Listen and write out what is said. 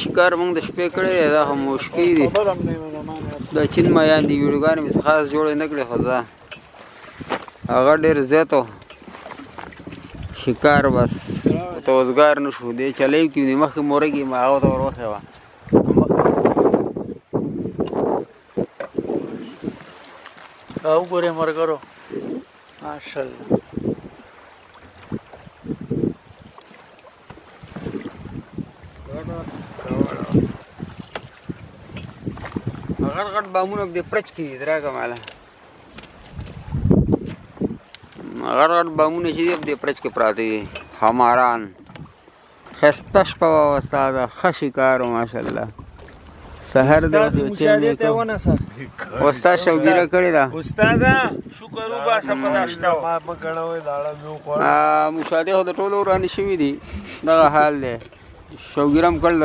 شکار موږ د شپې کړی دی دا خاموشکۍ دي دا چین میان دي ویډیوګانې مې خاص جوړې نه کړې خو زه هغه ډېر زیات و شکار بس توزګار نه شو دی چلی کې دي مخکې مورګې ما هغه ته ور وښې وه وګورئ مرګرو ماشاءالله غټ غټ بامونه په دې پرچ کې دي دراږه ماله غټ غټ بامونه چې دي په دې پرچ کې پراته دي هماران ښایسته شپه وه استاده ښه ښکار و ماشاءالله سحر د استاد شوګیره کړې ده استاده شکر وباسه په دا شته مشاهدې خو د ټولو ورانې شوي دي دغه حال دی شوګیره هم کړل